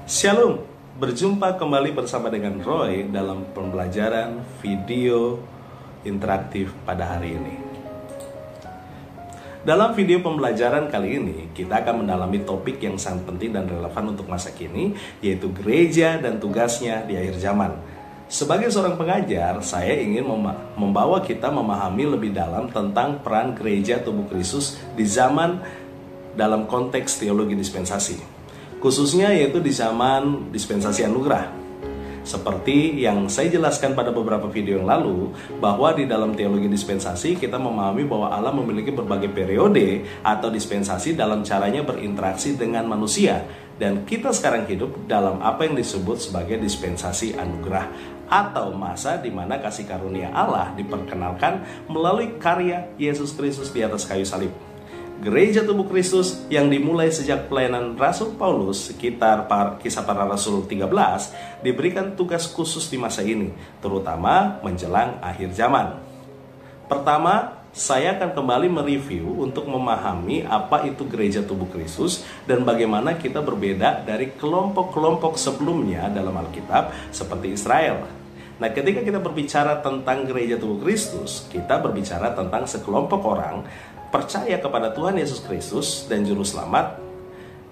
Shalom, berjumpa kembali bersama dengan Roy dalam pembelajaran video interaktif pada hari ini. Dalam video pembelajaran kali ini, kita akan mendalami topik yang sangat penting dan relevan untuk masa kini, yaitu gereja dan tugasnya di akhir zaman. Sebagai seorang pengajar, saya ingin membawa kita memahami lebih dalam tentang peran gereja tubuh Kristus di zaman dalam konteks teologi dispensasi. Khususnya yaitu di zaman dispensasi anugerah. Seperti yang saya jelaskan pada beberapa video yang lalu, bahwa di dalam teologi dispensasi kita memahami bahwa Allah memiliki berbagai periode atau dispensasi dalam caranya berinteraksi dengan manusia. Dan kita sekarang hidup dalam apa yang disebut sebagai dispensasi anugerah, atau masa di mana kasih karunia Allah diperkenalkan melalui karya Yesus Kristus di atas kayu salib. Gereja tubuh Kristus yang dimulai sejak pelayanan Rasul Paulus sekitar Kisah Para Rasul 13 diberikan tugas khusus di masa ini, terutama menjelang akhir zaman. Pertama, saya akan kembali mereview untuk memahami apa itu gereja tubuh Kristus dan bagaimana kita berbeda dari kelompok-kelompok sebelumnya dalam Alkitab seperti Israel. Nah, ketika kita berbicara tentang gereja tubuh Kristus, kita berbicara tentang sekelompok orang percaya kepada Tuhan Yesus Kristus dan Juru Selamat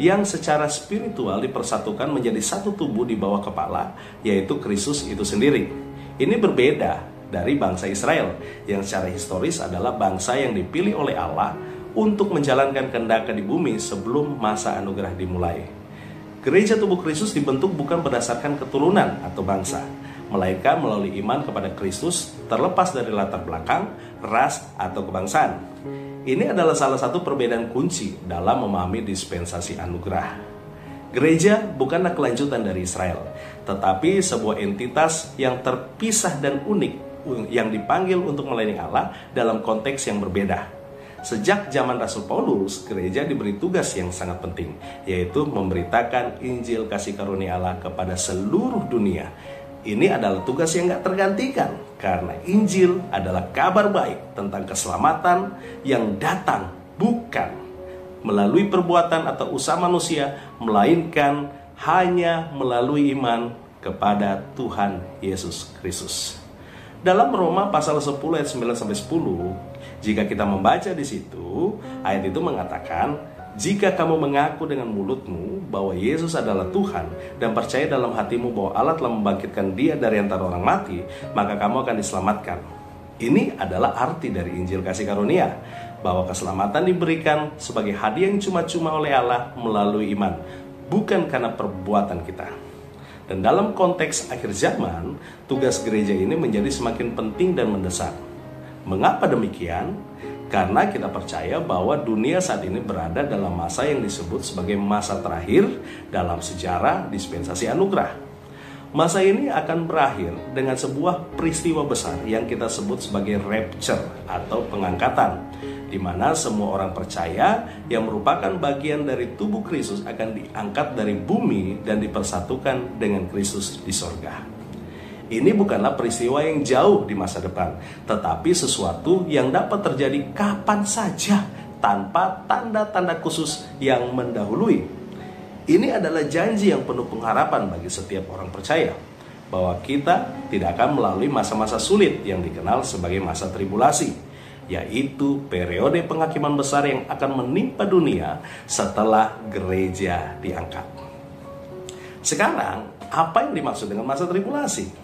yang secara spiritual dipersatukan menjadi satu tubuh di bawah kepala, yaitu Kristus itu sendiri. Ini berbeda dari bangsa Israel yang secara historis adalah bangsa yang dipilih oleh Allah untuk menjalankan kehendaknya di bumi sebelum masa anugerah dimulai. Gereja tubuh Kristus dibentuk bukan berdasarkan keturunan atau bangsa, melainkan melalui iman kepada Kristus terlepas dari latar belakang, ras, atau kebangsaan. Ini adalah salah satu perbedaan kunci dalam memahami dispensasi anugerah. Gereja bukanlah kelanjutan dari Israel, tetapi sebuah entitas yang terpisah dan unik yang dipanggil untuk melayani Allah dalam konteks yang berbeda. Sejak zaman Rasul Paulus, gereja diberi tugas yang sangat penting, yaitu memberitakan Injil kasih karunia Allah kepada seluruh dunia. Ini adalah tugas yang gak tergantikan, karena Injil adalah kabar baik tentang keselamatan yang datang bukan melalui perbuatan atau usaha manusia, melainkan hanya melalui iman kepada Tuhan Yesus Kristus. Dalam Roma pasal 10 ayat 9-10, jika kita membaca di situ, ayat itu mengatakan, jika kamu mengaku dengan mulutmu bahwa Yesus adalah Tuhan dan percaya dalam hatimu bahwa Allah telah membangkitkan Dia dari antara orang mati, maka kamu akan diselamatkan. Ini adalah arti dari Injil kasih karunia, bahwa keselamatan diberikan sebagai hadiah yang cuma-cuma oleh Allah melalui iman, bukan karena perbuatan kita. Dan dalam konteks akhir zaman, tugas gereja ini menjadi semakin penting dan mendesak. Mengapa demikian? Karena kita percaya bahwa dunia saat ini berada dalam masa yang disebut sebagai masa terakhir dalam sejarah dispensasi anugerah. Masa ini akan berakhir dengan sebuah peristiwa besar yang kita sebut sebagai rapture atau pengangkatan, di mana semua orang percaya yang merupakan bagian dari tubuh Kristus akan diangkat dari bumi dan dipersatukan dengan Kristus di sorga. Ini bukanlah peristiwa yang jauh di masa depan, tetapi sesuatu yang dapat terjadi kapan saja tanpa tanda-tanda khusus yang mendahului. Ini adalah janji yang penuh pengharapan bagi setiap orang percaya, bahwa kita tidak akan melalui masa-masa sulit yang dikenal sebagai masa tribulasi, yaitu periode penghakiman besar yang akan menimpa dunia setelah gereja diangkat. Sekarang, apa yang dimaksud dengan masa tribulasi?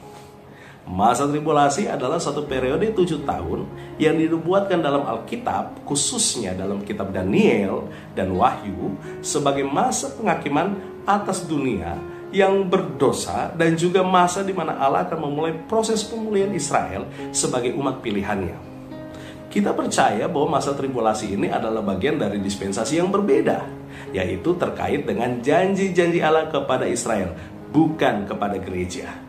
Masa tribulasi adalah satu periode 7 tahun yang dinubuatkan dalam Alkitab, khususnya dalam kitab Daniel dan Wahyu, sebagai masa penghakiman atas dunia yang berdosa dan juga masa di mana Allah akan memulai proses pemulihan Israel sebagai umat pilihannya. Kita percaya bahwa masa tribulasi ini adalah bagian dari dispensasi yang berbeda, yaitu terkait dengan janji-janji Allah kepada Israel, bukan kepada gereja.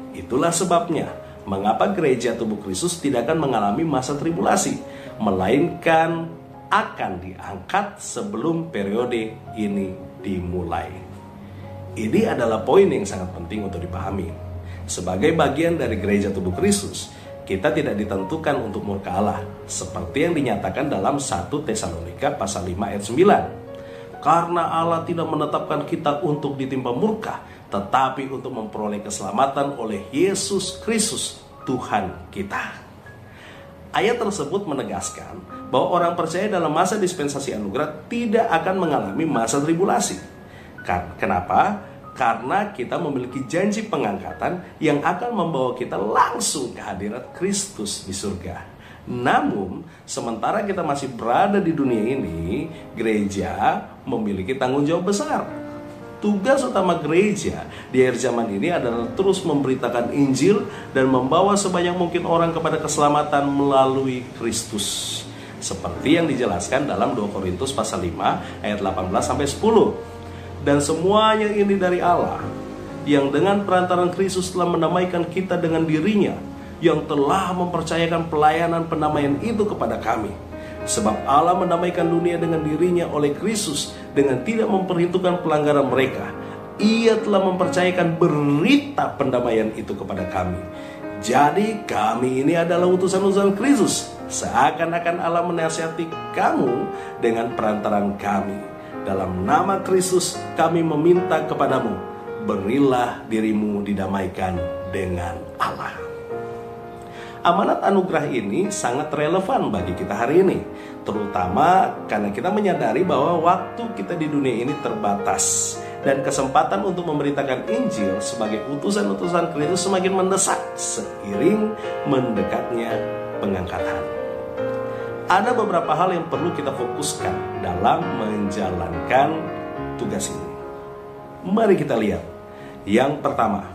Itulah sebabnya mengapa gereja tubuh Kristus tidak akan mengalami masa tribulasi, melainkan akan diangkat sebelum periode ini dimulai. Ini adalah poin yang sangat penting untuk dipahami. Sebagai bagian dari gereja tubuh Kristus, kita tidak ditentukan untuk murka Allah, seperti yang dinyatakan dalam 1 Tesalonika pasal 5 ayat 9. karena Allah tidak menetapkan kita untuk ditimpa murka, tetapi untuk memperoleh keselamatan oleh Yesus Kristus Tuhan kita. Ayat tersebut menegaskan bahwa orang percaya dalam masa dispensasi anugerah tidak akan mengalami masa tribulasi. Kenapa? Karena kita memiliki janji pengangkatan yang akan membawa kita langsung ke hadirat Kristus di surga. Namun, sementara kita masih berada di dunia ini, gereja memiliki tanggung jawab besar. Tugas utama gereja di akhir zaman ini adalah terus memberitakan Injil dan membawa sebanyak mungkin orang kepada keselamatan melalui Kristus. Seperti yang dijelaskan dalam 2 Korintus pasal 5 ayat 18-10. Dan semuanya ini dari Allah, yang dengan perantaran Kristus telah mendamaikan kita dengan dirinya, yang telah mempercayakan pelayanan pendamaian itu kepada kami. Sebab Allah mendamaikan dunia dengan dirinya oleh Kristus dengan tidak memperhitungkan pelanggaran mereka. Ia telah mempercayakan berita pendamaian itu kepada kami. Jadi kami ini adalah utusan-utusan Kristus, seakan-akan Allah menasihati kamu dengan perantaran kami. Dalam nama Kristus kami meminta kepadamu, berilah dirimu didamaikan dengan Allah. Amanat anugerah ini sangat relevan bagi kita hari ini, terutama karena kita menyadari bahwa waktu kita di dunia ini terbatas dan kesempatan untuk memberitakan Injil sebagai utusan-utusan Kristus semakin mendesak seiring mendekatnya pengangkatan. Ada beberapa hal yang perlu kita fokuskan dalam menjalankan tugas ini. Mari kita lihat. Yang pertama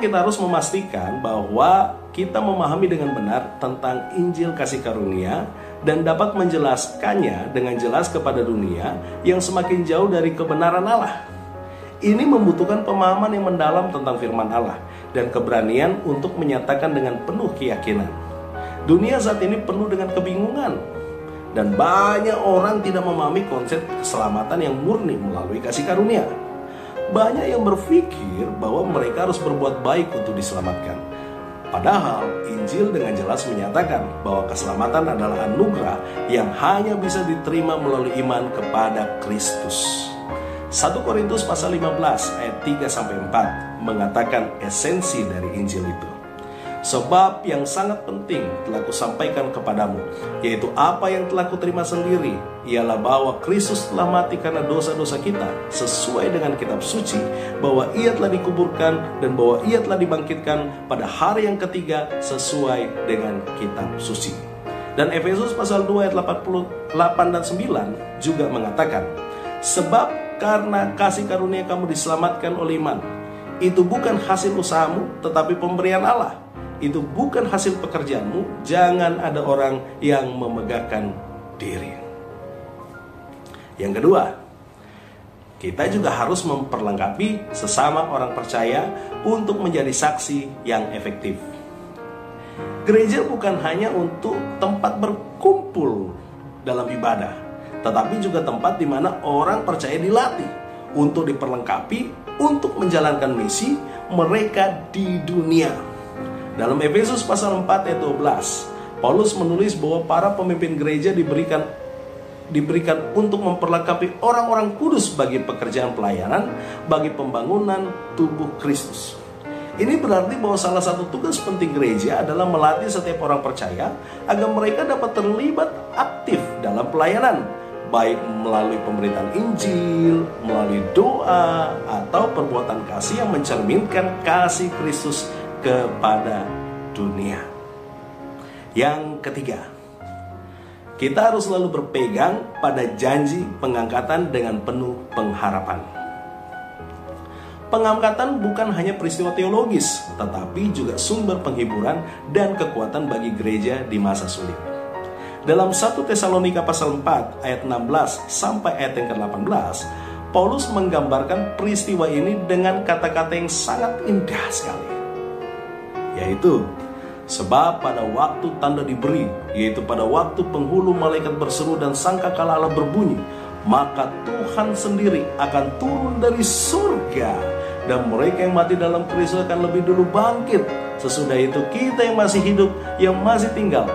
kita harus memastikan bahwa kita memahami dengan benar tentang Injil kasih karunia dan dapat menjelaskannya dengan jelas kepada dunia yang semakin jauh dari kebenaran Allah. Ini membutuhkan pemahaman yang mendalam tentang firman Allah dan keberanian untuk menyatakan dengan penuh keyakinan. Dunia saat ini penuh dengan kebingungan dan banyak orang tidak memahami konsep keselamatan yang murni melalui kasih karunia. Banyak yang berpikir bahwa mereka harus berbuat baik untuk diselamatkan. Padahal Injil dengan jelas menyatakan bahwa keselamatan adalah anugerah yang hanya bisa diterima melalui iman kepada Kristus. 1 Korintus pasal 15 ayat 3-4 mengatakan esensi dari Injil itu. Sebab yang sangat penting telah kusampaikan kepadamu, yaitu apa yang telah kuterima sendiri, ialah bahwa Kristus telah mati karena dosa-dosa kita, sesuai dengan kitab suci, bahwa ia telah dikuburkan, dan bahwa ia telah dibangkitkan pada hari yang ketiga, sesuai dengan kitab suci. Dan Efesus pasal 2 ayat 88 dan 9 juga mengatakan, sebab karena kasih karunia kamu diselamatkan oleh iman. Itu bukan hasil usahamu, tetapi pemberian Allah. Itu bukan hasil pekerjaanmu. Jangan ada orang yang memegahkan diri. Yang kedua, kita juga harus memperlengkapi sesama orang percaya untuk menjadi saksi yang efektif. Gereja bukan hanya untuk tempat berkumpul dalam ibadah, tetapi juga tempat di mana orang percaya dilatih untuk diperlengkapi untuk menjalankan misi mereka di dunia. Dalam Efesus pasal 4 ayat 12, Paulus menulis bahwa para pemimpin gereja diberikan untuk memperlengkapi orang-orang kudus bagi pekerjaan pelayanan, bagi pembangunan tubuh Kristus. Ini berarti bahwa salah satu tugas penting gereja adalah melatih setiap orang percaya agar mereka dapat terlibat aktif dalam pelayanan, baik melalui pemberitaan Injil, melalui doa, atau perbuatan kasih yang mencerminkan kasih Kristus kepada dunia. Yang ketiga, kita harus selalu berpegang pada janji pengangkatan dengan penuh pengharapan. Pengangkatan bukan hanya peristiwa teologis, tetapi juga sumber penghiburan dan kekuatan bagi gereja di masa sulit. Dalam 1 Tesalonika pasal 4 ayat 16 sampai ayat yang ke-18, Paulus menggambarkan peristiwa ini dengan kata-kata yang sangat indah sekali, yaitu, sebab pada waktu tanda diberi, yaitu pada waktu penghulu malaikat berseru dan sangkakala Allah berbunyi, maka Tuhan sendiri akan turun dari surga, dan mereka yang mati dalam Kristus akan lebih dulu bangkit. Sesudah itu kita yang masih hidup, yang masih tinggal,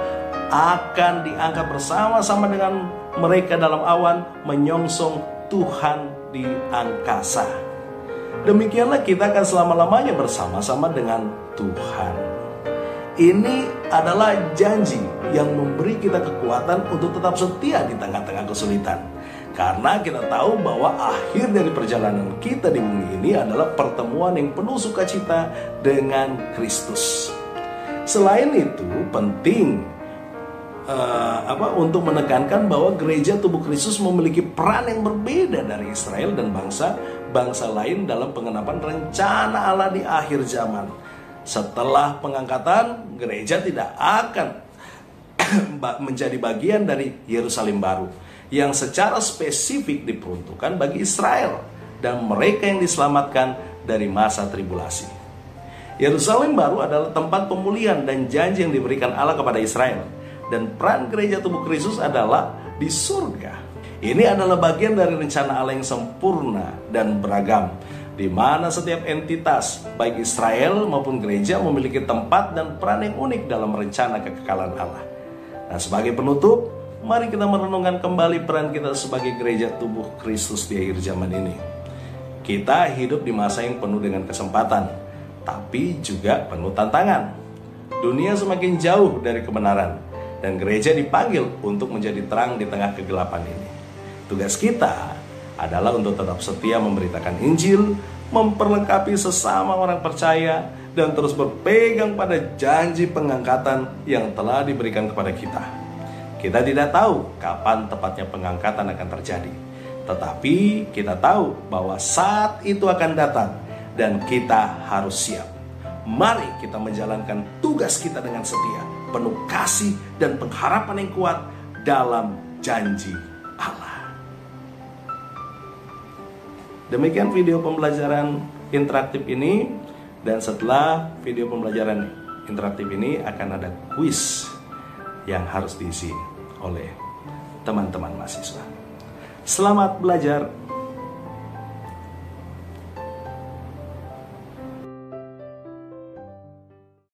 akan diangkat bersama-sama dengan mereka dalam awan menyongsong Tuhan di angkasa. Demikianlah kita akan selama-lamanya bersama-sama dengan Tuhan. Ini adalah janji yang memberi kita kekuatan untuk tetap setia di tengah-tengah kesulitan. Karena kita tahu bahwa akhir dari perjalanan kita di bumi ini adalah pertemuan yang penuh sukacita dengan Kristus. Selain itu, penting untuk menekankan bahwa gereja tubuh Kristus memiliki peran yang berbeda dari Israel dan bangsa lain dalam pengenapan rencana Allah di akhir zaman. Setelah pengangkatan, gereja tidak akan menjadi bagian dari Yerusalem baru yang secara spesifik diperuntukkan bagi Israel dan mereka yang diselamatkan dari masa tribulasi. Yerusalem baru adalah tempat pemulihan dan janji yang diberikan Allah kepada Israel, dan peran gereja tubuh Kristus adalah di surga. Ini adalah bagian dari rencana Allah yang sempurna dan beragam, di mana setiap entitas, baik Israel maupun gereja, memiliki tempat dan peran yang unik dalam rencana kekekalan Allah. Nah, sebagai penutup, mari kita merenungkan kembali peran kita sebagai gereja tubuh Kristus di akhir zaman ini. Kita hidup di masa yang penuh dengan kesempatan, tapi juga penuh tantangan. Dunia semakin jauh dari kebenaran, dan gereja dipanggil untuk menjadi terang di tengah kegelapan ini. Tugas kita adalah untuk tetap setia memberitakan Injil, memperlengkapi sesama orang percaya, dan terus berpegang pada janji pengangkatan yang telah diberikan kepada kita. Kita tidak tahu kapan tepatnya pengangkatan akan terjadi, tetapi kita tahu bahwa saat itu akan datang dan kita harus siap. Mari kita menjalankan tugas kita dengan setia, penuh kasih dan pengharapan yang kuat dalam janji Allah. Demikian video pembelajaran interaktif ini, dan setelah video pembelajaran interaktif ini akan ada kuis yang harus diisi oleh teman-teman mahasiswa. Selamat belajar.